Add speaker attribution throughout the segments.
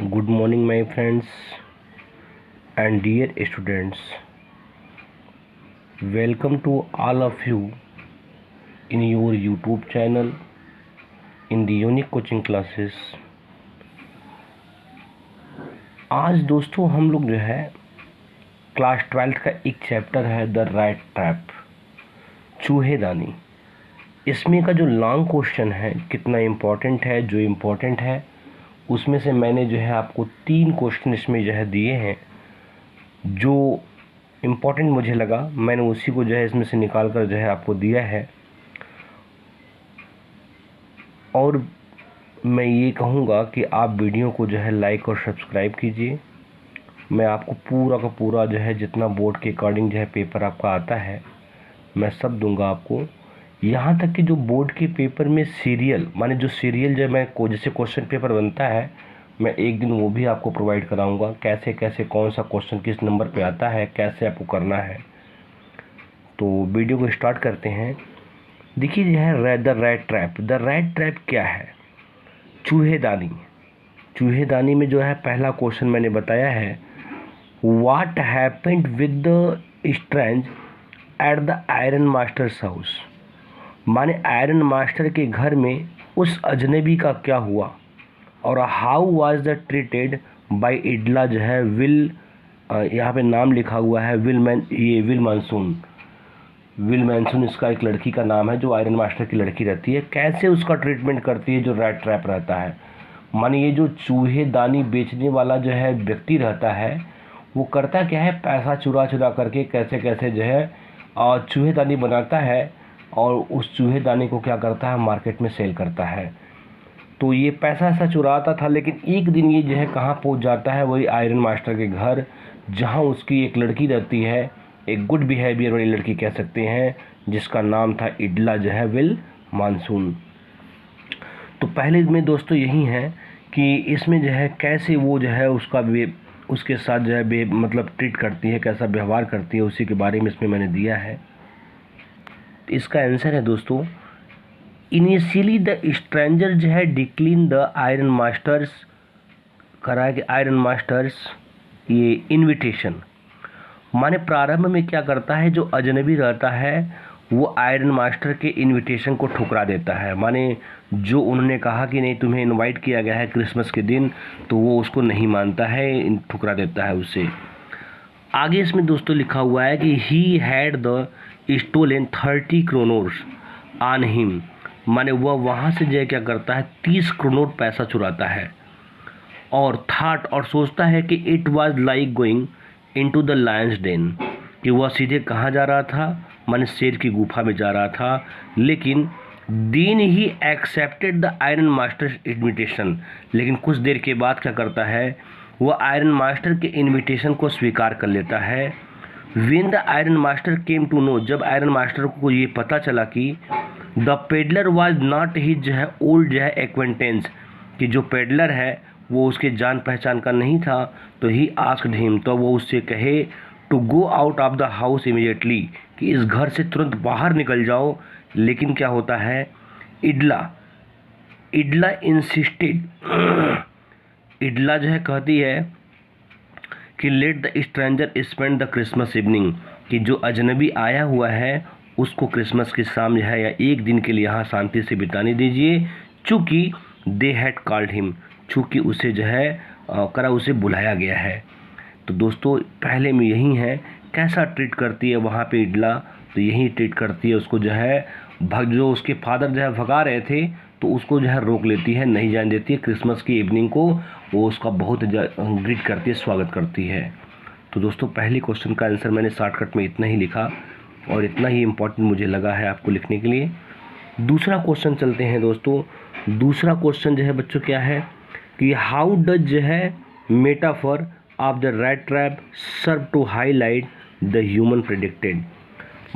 Speaker 1: Good morning, my friends and dear students. Welcome to all of you in your YouTube channel in the Unique Coaching Classes. आज दोस्तों हम लोग जो है class 12th का एक चैप्टर है द रैट ट्रैप, चूहेदानी। इसमें का जो लॉन्ग क्वेश्चन है कितना इम्पोर्टेंट है, जो इम्पोर्टेंट है उसमें से मैंने जो है आपको 3 क्वेश्चन इसमें जो है दिए हैं। जो इम्पोर्टेंट मुझे लगा मैंने उसी को जो है इसमें से निकाल कर जो है आपको दिया है। और मैं ये कहूँगा कि आप वीडियो को जो है लाइक और सब्सक्राइब कीजिए। मैं आपको पूरा का पूरा जो है जितना बोर्ड के अकॉर्डिंग जो है पेपर आपका आता है मैं सब दूंगा आपको। यहाँ तक कि जो बोर्ड के पेपर में सीरियल माने जो सीरियल जो मैं जैसे क्वेश्चन पेपर बनता है मैं एक दिन वो भी आपको प्रोवाइड कराऊंगा, कैसे कैसे कौन सा क्वेश्चन किस नंबर पे आता है, कैसे आपको करना है। तो वीडियो को स्टार्ट करते हैं। देखिए जो है the rat trap. The rat trap क्या है? चूहेदानी। चूहेदानी में जो है पहला क्वेश्चन मैंने बताया है, what happened with the strange at the iron masters house. माने आयरन मास्टर के घर में उस अजनबी का क्या हुआ, और how was the treated by Edla जो है विल, यहाँ पे नाम लिखा हुआ है विल मानसून। विल मानसून इसका एक लड़की का नाम है जो आयरन मास्टर की लड़की रहती है। कैसे उसका ट्रीटमेंट करती है जो रैट ट्रैप रहता है। माने ये जो चूहेदानी बेचने वाला जो है व्यक्ति रहता है वो करता क्या है, पैसा चुरा चुरा करके कैसे कैसे जो है और चूहेदानी बनाता है और उस चूहेदानी को क्या करता है मार्केट में सेल करता है। तो ये पैसा ऐसा चुराता था, लेकिन एक दिन ये जो है कहाँ पहुँच जाता है, वही आयरन मास्टर के घर, जहाँ उसकी एक लड़की रहती है, एक गुड बिहेवियर वाली लड़की कह सकते हैं, जिसका नाम था इडला जो है विल मानसून। तो पहले में दोस्तों यही है कि इसमें जो है कैसे वो जो है उसके साथ जो है मतलब ट्रीट करती है, कैसा व्यवहार करती है, उसी के बारे में इसमें मैंने दिया है। तो इसका आंसर है दोस्तों, इनिशियली द स्ट्रेंजर जो है डिक्लीन द आयरन मास्टर्स, करा कि आयरन मास्टर्स ये इनविटेशन। माने प्रारंभ में क्या करता है, जो अजनबी रहता है वो आयरन मास्टर के इनविटेशन को ठुकरा देता है। माने जो उन्होंने कहा कि नहीं तुम्हें इनवाइट किया गया है क्रिसमस के दिन, तो वो उसको नहीं मानता है, ठुकरा देता है उसे। आगे इसमें दोस्तों लिखा हुआ है कि he had the stolen 30 kronors on him. माने वह वहाँ से जो है क्या करता है 30 करोड़ पैसा चुराता है, और थाट और सोचता है कि it was like going into the lion's den, कि वह सीधे कहाँ जा रहा था, माने शेर की गुफा में जा रहा था। लेकिन दिन he accepted the iron master invitation, लेकिन कुछ देर के बाद क्या करता है वह आयरन मास्टर के इन्विटेशन को स्वीकार कर लेता है। When the iron master came to know, जब आयरन मास्टर को ये पता चला कि the peddler was not his जो है ओल्ड जो है एक्वेंटेंस, कि जो पेडलर है वो उसके जान पहचान का नहीं था, तो ही आस्क्ड हिम, तो वो उससे कहे to go out of the house immediately, कि इस घर से तुरंत बाहर निकल जाओ। लेकिन क्या होता है, इडला इंसिस्टेड, इडला जो है कहती है कि let the stranger spend the Christmas evening, कि जो अजनबी आया हुआ है उसको क्रिसमस की शाम जो है या एक दिन के लिए यहाँ शांति से बिताने दीजिए। चूँकि दे हैड कॉल्ड हिम, चूँकि उसे जो है उसे बुलाया गया है। तो दोस्तों पहले में यही है, कैसा ट्रीट करती है वहाँ पे इडला, तो यही ट्रीट करती है उसको जो है जो उसके फादर जो है भगा रहे थे तो उसको जो है रोक लेती है, नहीं जाने देती है क्रिसमस की इवनिंग को, वो उसका बहुत ग्रीट करती है, स्वागत करती है। तो दोस्तों पहले क्वेश्चन का आंसर मैंने शॉर्टकट में इतना ही लिखा और इतना ही इम्पोर्टेंट मुझे लगा है आपको लिखने के लिए। दूसरा क्वेश्चन चलते हैं दोस्तों। दूसरा क्वेश्चन जो है बच्चों क्या है कि हाउ डज जो है metaphor of the rat trap serve to highlight the human predicament.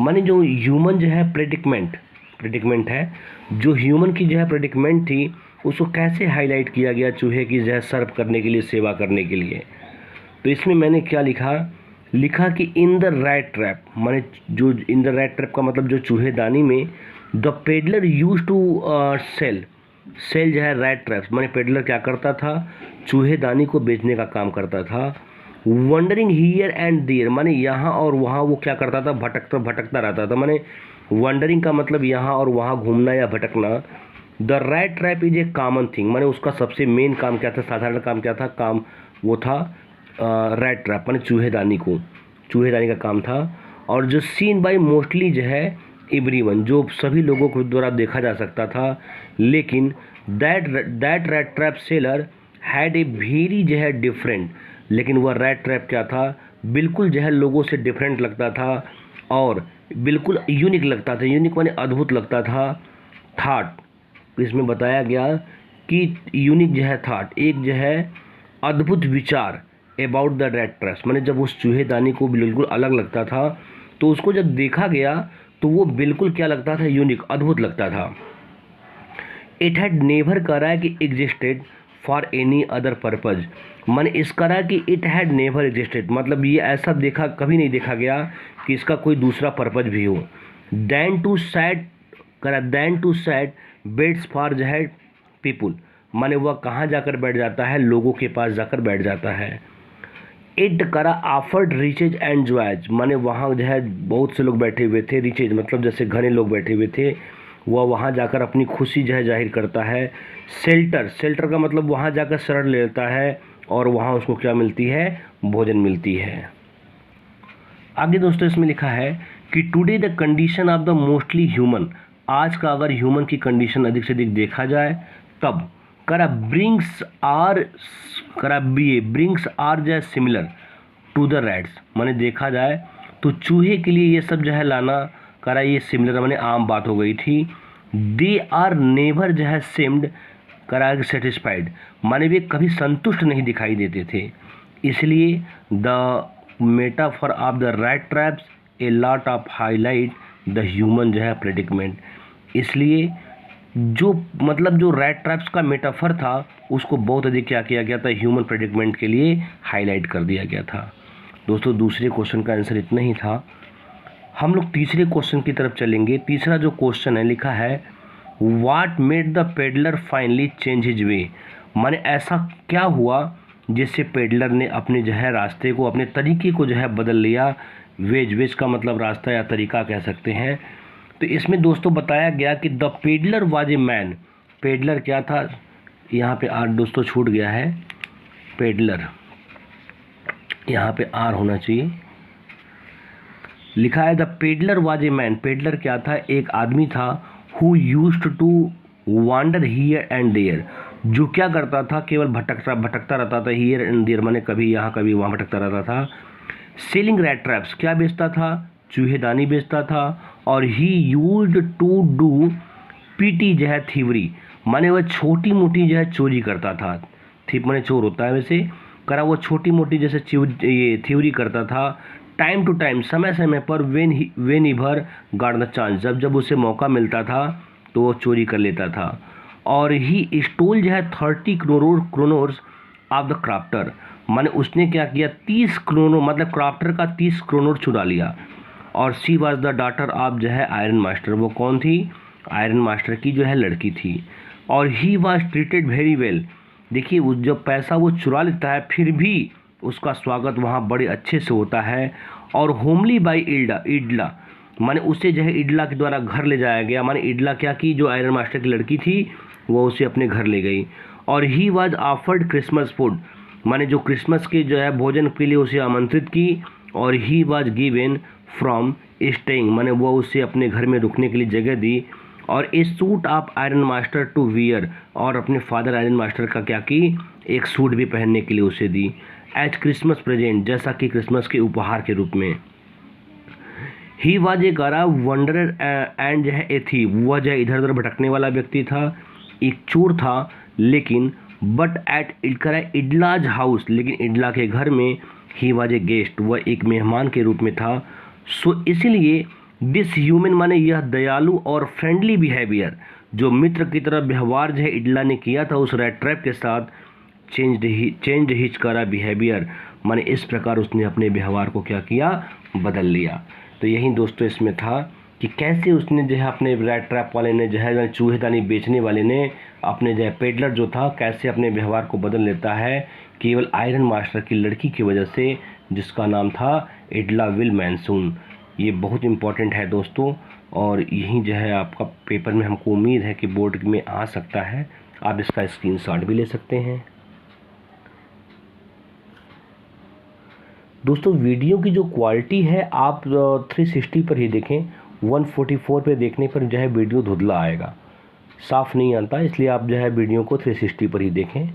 Speaker 1: माने जो ह्यूमन जो है प्रेडिक्मेंट है, जो ह्यूमन की जो है प्रेडिक्मेंट थी उसको कैसे हाईलाइट किया गया चूहे की जो है सर्व करने के लिए, सेवा करने के लिए। तो इसमें मैंने क्या लिखा कि इन द रैट ट्रैप, माने जो इन द रैट ट्रैप का मतलब जो चूहेदानी में the peddler use to sell, sell जो है रैट ट्रैप्स, माने पेडलर क्या करता था, चूहेदानी को बेचने का काम करता था। वंडरिंग हियर एंड देयर, माने यहाँ और वहाँ वो क्या करता था, भटकता भटकता रहता था। माने वंडरिंग का मतलब यहाँ और वहाँ घूमना या भटकना। The rat trap is a common thing, माने उसका सबसे मेन काम क्या था, साधारण काम क्या था, काम वो था रैट ट्रैप, माने चूहेदानी का काम था। और जो सीन बाई मोस्टली जो है एवरीवन, जो सभी लोगों को द्वारा देखा जा सकता था। लेकिन that rat trap seller had a very जो है डिफरेंट, लेकिन वह रैट ट्रैप क्या था, बिल्कुल जो है लोगों से डिफरेंट लगता था और बिल्कुल यूनिक लगता था। यूनिक माने अद्भुत लगता था। थाट, इसमें बताया गया कि यूनिक जो है थाट, एक जो है अद्भुत विचार अबाउट द रैट ट्रैप्स, माने जब उस चूहेदानी को बिल्कुल अलग लगता था तो उसको जब देखा गया तो वो बिल्कुल क्या लगता था, यूनिक, अद्भुत लगता था। इट हैड नेवर करा है कि existed for any other purpose, मैंने इस करा कि इट हैड नेवर एग्जिस्टेड, मतलब ये ऐसा देखा कभी नहीं देखा गया कि इसका कोई दूसरा पर्पज भी हो। Than to set beds for जो है पीपुल, माने वह कहाँ जाकर बैठ जाता है, लोगों के पास जाकर बैठ जाता है। इट करा ऑफर्ड रिचेज एंड जॉयज, माने वहाँ जो है बहुत से लोग बैठे हुए थे। रिचेज मतलब जैसे घने लोग बैठे हुए थे, वह वहाँ जाकर अपनी खुशी जो है जाहिर करता है। शेल्टर का मतलब वहाँ जाकर शरण लेता है और वहाँ उसको क्या मिलती है, भोजन मिलती है। आगे दोस्तों इसमें लिखा है कि today the condition of the mostly human, आज का अगर ह्यूमन की कंडीशन अधिक से अधिक देखा जाए तब ब्रिंग्स आर जो है सिमिलर टू द रैट्स, माने देखा जाए तो चूहे के लिए ये सब जो है लाना ये सिमिलर माने आम बात हो गई थी। दे आर नेवर जो है सेम्ड सेटिस्फाइड, माने वे कभी संतुष्ट नहीं दिखाई देते थे। इसलिए the metaphor of the rat traps a lot of highlight the human जो है प्रेडिकमेंट, इसलिए जो मतलब जो रैट ट्रैप्स का मेटाफर था उसको बहुत अधिक क्या किया गया था, ह्यूमन प्रेडिकमेंट के लिए हाईलाइट कर दिया गया था। दोस्तों दूसरे क्वेश्चन का आंसर इतना ही था। हम लोग तीसरे क्वेश्चन की तरफ चलेंगे। तीसरा जो क्वेश्चन है लिखा है what made the peddler finally change his way, माने ऐसा क्या हुआ जिससे पेडलर ने अपने जो है रास्ते को, अपने तरीके को जो है बदल लिया। वेज का मतलब रास्ता या तरीका कह सकते हैं। तो इसमें दोस्तों बताया गया कि the peddler was a man, peddler क्या था, यहाँ पे आर दोस्तों छूट गया है, पेडलर यहाँ पे आर होना चाहिए। लिखा है the peddler was a man, peddler क्या था, एक आदमी था। Who used to wander here and there, जो क्या करता था, केवल भटकता रहता था। हियर एंड देयर माने कभी यहाँ कभी वहाँ भटकता रहता था। सेलिंग रैट ट्रैप्स, क्या बेचता था, चूहेदानी बेचता था। और he used to do petty जो है थीवरी, माने वह छोटी मोटी जो है चोरी करता था। थीप माने चोर होता है वैसे, वो छोटी मोटी जैसे ये थ्योरी करता था। टाइम टू टाइम, समय समय पर, वेन इवर गॉट द चांस, जब उसे मौका मिलता था तो वो चोरी कर लेता था। और ही स्टोल जो है 30 क्रोनोर्स ऑफ द क्राफ्टर, माने उसने क्या किया, 30 क्रोनोर मतलब क्राफ्टर का 30 क्रोनोर चुरा लिया। और she was the daughter of जो है आयरन मास्टर, वो कौन थी, आयरन मास्टर की जो है लड़की थी। और he was treated very well, देखिए वो जब पैसा वो चुरा लेता है फिर भी उसका स्वागत वहाँ बड़े अच्छे से होता है। और होमली बाई इडला, माने उसे जो है इडला के द्वारा घर ले जाया गया। माने इडला क्या की, जो आयरन मास्टर की लड़की थी वो उसे अपने घर ले गई। और he was offered Christmas food, माने जो क्रिसमस के जो है भोजन के लिए उसे आमंत्रित की। और he was given from staying, माने वो उसे अपने घर में रुकने के लिए जगह दी। और a suit of iron master to wear, और अपने फादर आयरन मास्टर का क्या की, एक सूट भी पहनने के लिए उसे दी। एज क्रिसमस प्रेजेंट, जैसा कि क्रिसमस के उपहार के रूप में। ही वाज ए गारा वंडरर एंड जो है ए थीव, वह जो है इधर उधर भटकने वाला व्यक्ति था, एक चोर था। लेकिन बट एट इडलाज हाउस, लेकिन इडला के घर में ही वाज ए गेस्ट, वह एक मेहमान के रूप में था। सो इसलिए दिस ह्यूमन माने यह दयालु और फ्रेंडली बिहेवियर, जो मित्र की तरह व्यवहार जो है इडला ने किया था उस रैट ट्रैप के साथ, चेंज हिज करा बिहेवियर, माने इस प्रकार उसने अपने व्यवहार को क्या किया, बदल लिया। तो यही दोस्तों इसमें था कि कैसे उसने जो है अपने रैट ट्रैप वाले ने जो है चूहेदानी बेचने वाले ने अपने जो है पेडलर जो था कैसे अपने व्यवहार को बदल लेता है केवल आयरन मास्टर की लड़की की वजह से, जिसका नाम था एडला विल मैनसून। ये बहुत इम्पोर्टेंट है दोस्तों, और यही जो है आपका पेपर में हमको उम्मीद है कि बोर्ड में आ सकता है। आप इसका स्क्रीनशॉट भी ले सकते हैं। दोस्तों वीडियो की जो क्वालिटी है आप 360 पर ही देखें, 144 पे देखने पर जो है वीडियो धुंधला आएगा, साफ़ नहीं आता, इसलिए आप जो है वीडियो को 360 पर ही देखें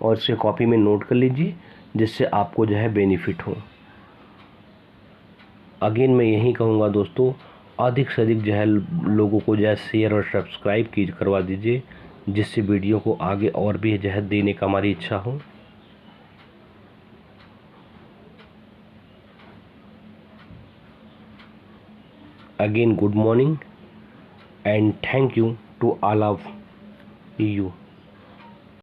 Speaker 1: और इसे कॉपी में नोट कर लीजिए जिससे आपको जो है बेनिफिट हो। अगेन मैं यही कहूँगा दोस्तों, अधिक से अधिक जो है लोगों को जो है शेयर और सब्सक्राइब करवा दीजिए, जिससे वीडियो को आगे और भी जो है देने का हमारी इच्छा हो। Again, good morning and thank you to all of you.